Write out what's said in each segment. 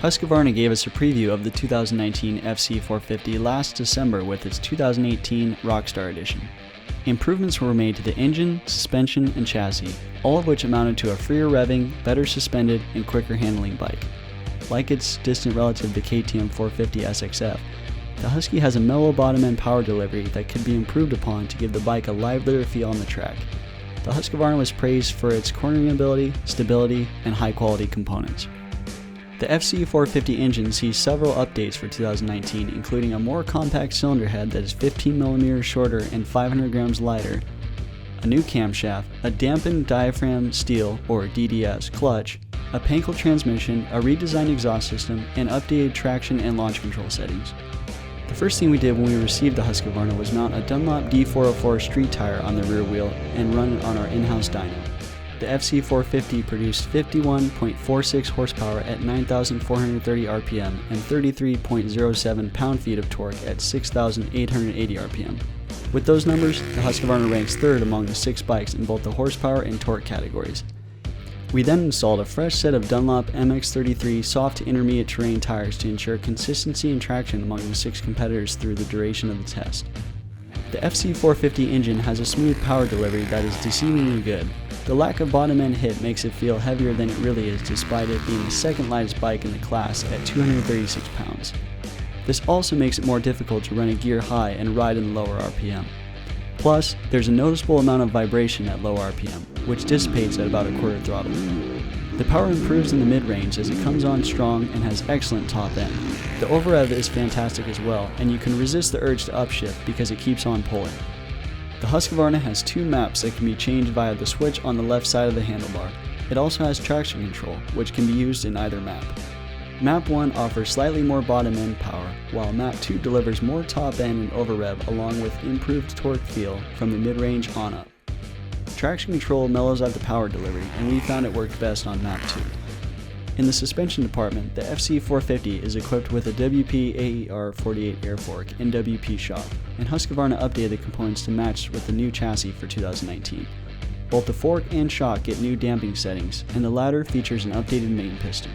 Husqvarna gave us a preview of the 2019 FC 450 last December with its 2018 Rockstar Edition. Improvements were made to the engine, suspension, and chassis, all of which amounted to a freer revving, better suspended, and quicker handling bike. Like its distant relative, the KTM 450 SXF, the Husky has a mellow bottom end power delivery that could be improved upon to give the bike a livelier feel on the track. The Husqvarna was praised for its cornering ability, stability, and high quality components. The FC 450 engine sees several updates for 2019, including a more compact cylinder head that is 15mm shorter and 500 grams lighter, a new camshaft, a dampened diaphragm steel or DDS clutch, a Pankel transmission, a redesigned exhaust system, and updated traction and launch control settings. The first thing we did when we received the Husqvarna was mount a Dunlop D404 street tire on the rear wheel and run it on our in-house dyno. The FC 450 produced 51.46 horsepower at 9,430 RPM and 33.07 pound-feet of torque at 6,880 RPM. With those numbers, the Husqvarna ranks third among the 6 bikes in both the horsepower and torque categories. We then installed a fresh set of Dunlop MX33 soft to intermediate terrain tires to ensure consistency and traction among the 6 competitors through the duration of the test. The FC 450 engine has a smooth power delivery that is deceivingly good. The lack of bottom end hit makes it feel heavier than it really is, despite it being the second lightest bike in the class at 236 pounds. This also makes it more difficult to run a gear high and ride in the lower RPM. Plus, there's a noticeable amount of vibration at low RPM, which dissipates at about a quarter throttle. The power improves in the mid-range as it comes on strong and has excellent top end. The overrev is fantastic as well, and you can resist the urge to upshift because it keeps on pulling. The Husqvarna has 2 maps that can be changed via the switch on the left side of the handlebar. It also has traction control, which can be used in either map. Map 1 offers slightly more bottom end power, while Map 2 delivers more top end and overrev along with improved torque feel from the mid-range on up. Traction control mellows out the power delivery, and we found it worked best on Map 2. In the suspension department, the FC 450 is equipped with a WP AER 48 air fork and WP shock, and Husqvarna updated the components to match with the new chassis for 2019. Both the fork and shock get new damping settings, and the latter features an updated main piston.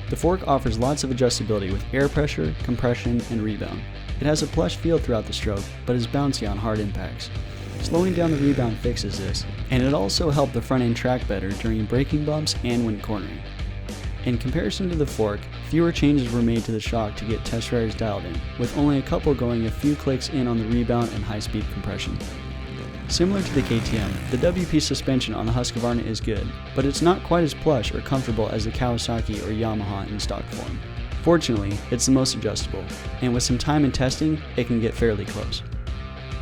The fork offers lots of adjustability with air pressure, compression, and rebound. It has a plush feel throughout the stroke, but is bouncy on hard impacts. Slowing down the rebound fixes this, and it also helped the front end track better during braking bumps and when cornering. In comparison to the fork, fewer changes were made to the shock to get test riders dialed in, with only a couple going a few clicks in on the rebound and high-speed compression. Similar to the KTM, the WP suspension on the Husqvarna is good, but it's not quite as plush or comfortable as the Kawasaki or Yamaha in stock form. Fortunately, it's the most adjustable, and with some time and testing, it can get fairly close.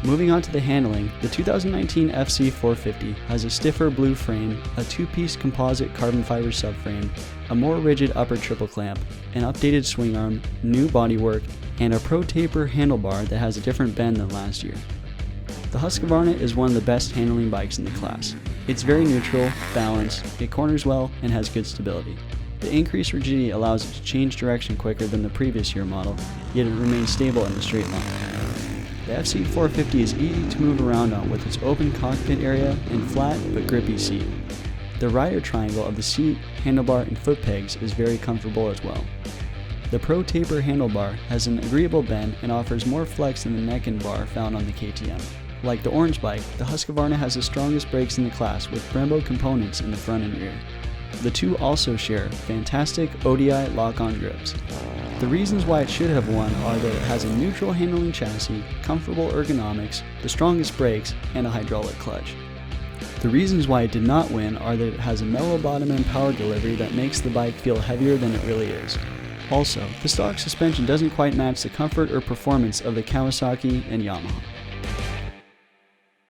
Moving on to the handling, the 2019 FC 450 has a stiffer blue frame, a 2-piece composite carbon fiber subframe, a more rigid upper triple clamp, an updated swing arm, new bodywork, and a Pro Taper handlebar that has a different bend than last year. The Husqvarna is one of the best handling bikes in the class. It's very neutral, balanced, it corners well, and has good stability. The increased rigidity allows it to change direction quicker than the previous year model, yet it remains stable in the straight line. The FC 450 is easy to move around on with its open cockpit area and flat but grippy seat. The rider triangle of the seat, handlebar, and foot pegs is very comfortable as well. The Pro Taper handlebar has an agreeable bend and offers more flex than the neck and bar found on the KTM. Like the orange bike, the Husqvarna has the strongest brakes in the class with Brembo components in the front and rear. The two also share fantastic ODI lock-on grips. The reasons why it should have won are that it has a neutral handling chassis, comfortable ergonomics, the strongest brakes, and a hydraulic clutch. The reasons why it did not win are that it has a mellow bottom end power delivery that makes the bike feel heavier than it really is. Also, the stock suspension doesn't quite match the comfort or performance of the Kawasaki and Yamaha.